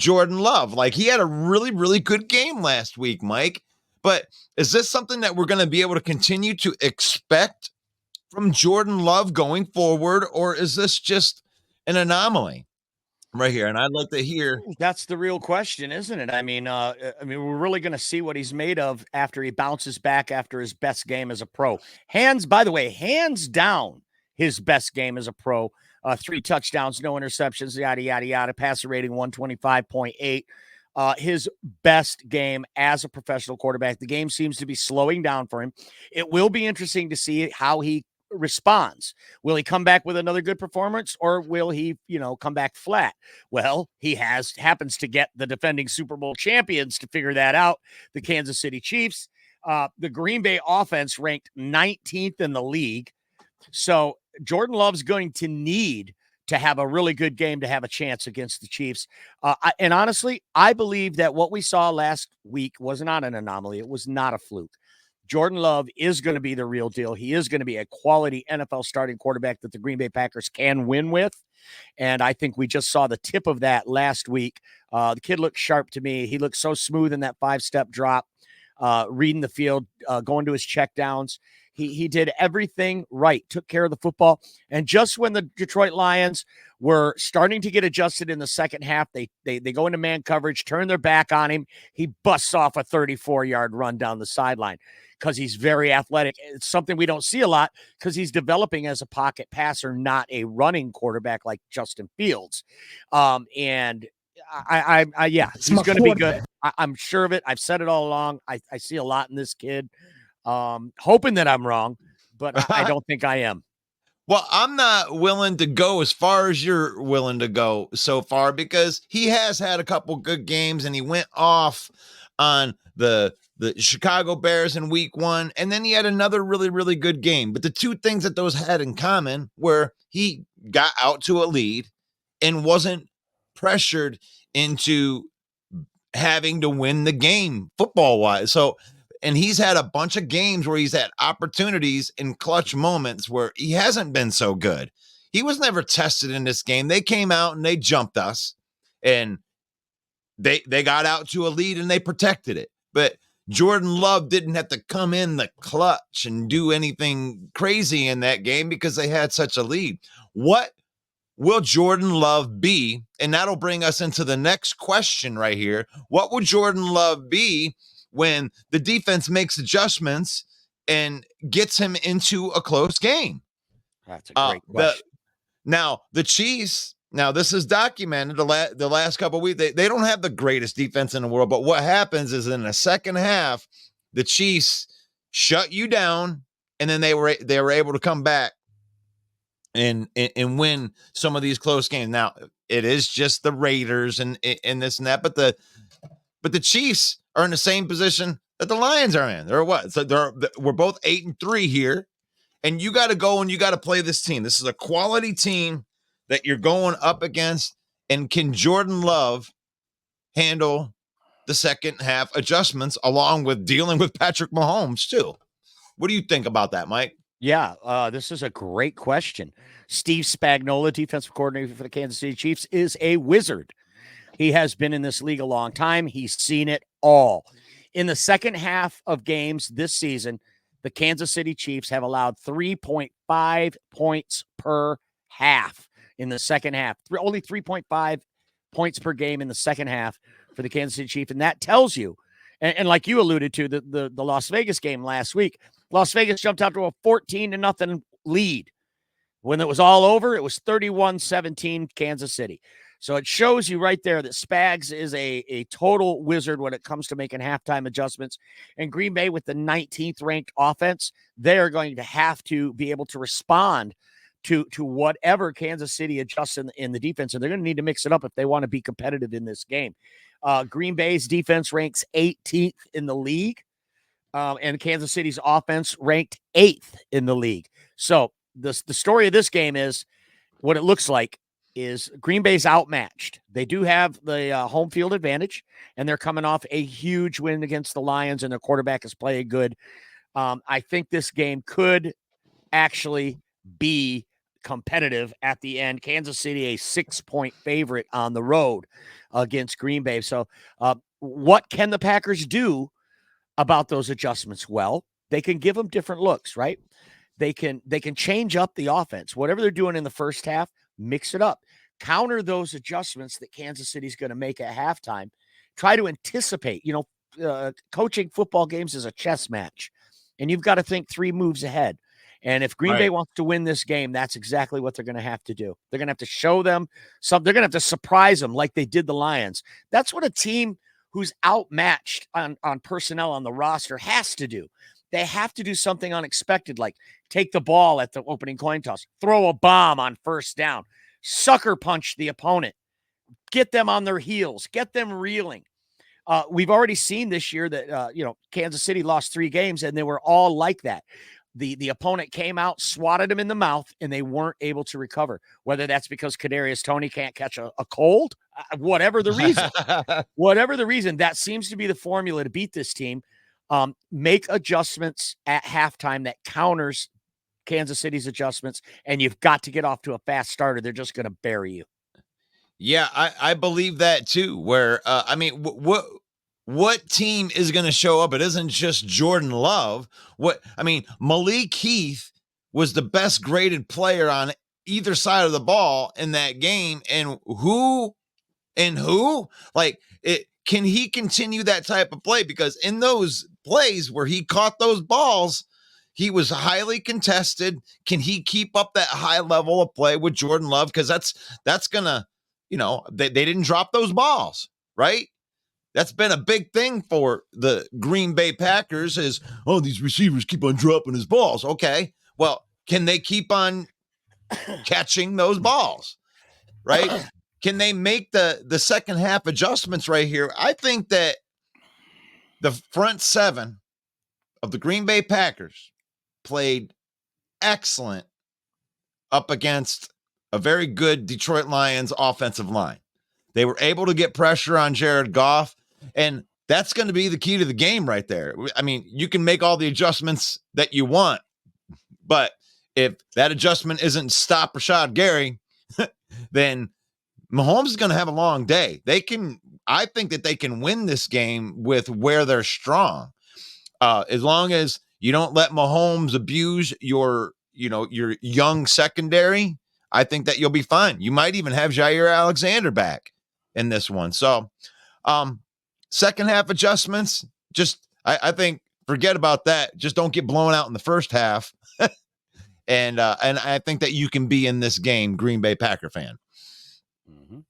Jordan Love. Like, he had a really, really good game last week, Mike. But is this something that we're going to be able to continue to expect from Jordan Love going forward, or is this just an anomaly right here? And I'd like to hear. That's the real question, isn't it? I mean, we're really going to see what he's made of after he bounces back after his best game as a pro. By the way, hands down, his best game as a pro. 3 touchdowns, no interceptions, yada, yada, yada. Passer rating 125.8. His best game as a professional quarterback. The game seems to be slowing down for him. It will be interesting to see how he responds. Will he come back with another good performance, or will he, come back flat? Well, he happens to get the defending Super Bowl champions to figure that out, the Kansas City Chiefs. The Green Bay offense ranked 19th in the league. So Jordan Love's going to need to have a really good game to have a chance against the Chiefs. And honestly, I believe that what we saw last week was not an anomaly. It was not a fluke. Jordan Love is going to be the real deal. He is going to be a quality NFL starting quarterback that the Green Bay Packers can win with. And I think we just saw the tip of that last week. The kid looked sharp to me. He looked so smooth in that 5-step drop, reading the field, going to his checkdowns. He did everything right, took care of the football. And just when the Detroit Lions were starting to get adjusted in the second half, they go into man coverage, turn their back on him. He busts off a 34-yard run down the sideline because he's very athletic. It's something we don't see a lot because he's developing as a pocket passer, not a running quarterback like Justin Fields. And he's going to be good. I'm sure of it. I've said it all along. I see a lot in this kid. Hoping that I'm wrong, but I don't think I am. Well, I'm not willing to go as far as you're willing to go so far because he has had a couple good games and he went off on the Chicago Bears in week 1. And then he had another really, really good game. But the two things that those had in common were he got out to a lead and wasn't pressured into having to win the game football wise. And he's had a bunch of games where he's had opportunities in clutch moments where he hasn't been so good. He was never tested in this game. They came out and they jumped us and they got out to a lead and they protected it. But Jordan Love didn't have to come in the clutch and do anything crazy in that game because they had such a lead. What will Jordan Love be? And that'll bring us into the next question right here. What will Jordan Love be when the defense makes adjustments and gets him into a close game? That's a great question. Now, the Chiefs, this is documented the last couple of weeks. They don't have the greatest defense in the world, but what happens is in the second half, the Chiefs shut you down, and then they were able to come back and win some of these close games. Now, it is just the Raiders and this and that, but the Chiefs are in the same position that the Lions are in. They're what? So we're both 8-3 here, and you got to go and you got to play this team. This is a quality team that you're going up against. And can Jordan Love handle the second half adjustments along with dealing with Patrick Mahomes too? What do you think about that, Mike? Yeah, this is a great question. Steve Spagnuolo, defensive coordinator for the Kansas City Chiefs, is a wizard. He has been in this league a long time. He's seen it all. In the second half of games this season, the Kansas City Chiefs have allowed 3.5 points per half in the second half. Only 3.5 points per game in the second half for the Kansas City Chiefs. And that tells you, and like you alluded to, the Las Vegas game last week, Las Vegas jumped out to a 14-0 lead. When it was all over, it was 31-17 Kansas City. So it shows you right there that Spags is a total wizard when it comes to making halftime adjustments. And Green Bay, with the 19th ranked offense, they're going to have to be able to respond to whatever Kansas City adjusts in the defense. And they're going to need to mix it up if they want to be competitive in this game. Green Bay's defense ranks 18th in the league. And Kansas City's offense ranked 8th in the league. So the story of this game is what it looks like is Green Bay's outmatched. They do have the home field advantage, and they're coming off a huge win against the Lions, and their quarterback is playing good. I think this game could actually be competitive at the end. Kansas City, a 6-point favorite on the road against Green Bay. So, what can the Packers do about those adjustments? Well, they can give them different looks, right? They can change up the offense. Whatever they're doing in the first half, mix it up. Counter those adjustments that Kansas City's going to make at halftime. Try to anticipate. Coaching football games is a chess match, and you've got to think 3 moves ahead. And if Green Bay wants to win this game, that's exactly what they're going to have to do. They're going to have to show them something. They're going to have to surprise them like they did the Lions. That's what a team who's outmatched on personnel on the roster has to do. They have to do something unexpected, like take the ball at the opening coin toss, throw a bomb on first down, sucker punch the opponent, get them on their heels, get them reeling. We've already seen this year that, Kansas City lost 3 games, and they were all like that. The opponent came out, swatted them in the mouth, and they weren't able to recover. Whether that's because Kadarius Toney can't catch a cold, whatever the reason, that seems to be the formula to beat this team. Make adjustments at halftime that counters Kansas City's adjustments, and you've got to get off to a fast starter. They're just going to bury you. Yeah, I believe that too. Where what team is going to show up? It isn't just Jordan Love. Malik Heath was the best graded player on either side of the ball in that game, and who, can he continue that type of play? Because in those plays where he caught those balls, he was highly contested. Can he keep up that high level of play with Jordan Love? Because that's gonna, they didn't drop those balls, right? That's been a big thing for the Green Bay Packers is, these receivers keep on dropping his balls. Okay, well, can they keep on catching those balls, right? Can they make the second half adjustments right here? I think that the front 7 of the Green Bay Packers played excellent up against a very good Detroit Lions offensive line. They were able to get pressure on Jared Goff, and that's going to be the key to the game right there. I mean, you can make all the adjustments that you want, but if that adjustment isn't stop Rashad Gary, then Mahomes is going to have a long day. I think that they can win this game with where they're strong. As long as you don't let Mahomes abuse your young secondary, I think that you'll be fine. You might even have Jair Alexander back in this one. So, second half adjustments, I think forget about that. Just don't get blown out in the first half. And I think that you can be in this game, Green Bay Packer fan. Mm-hmm.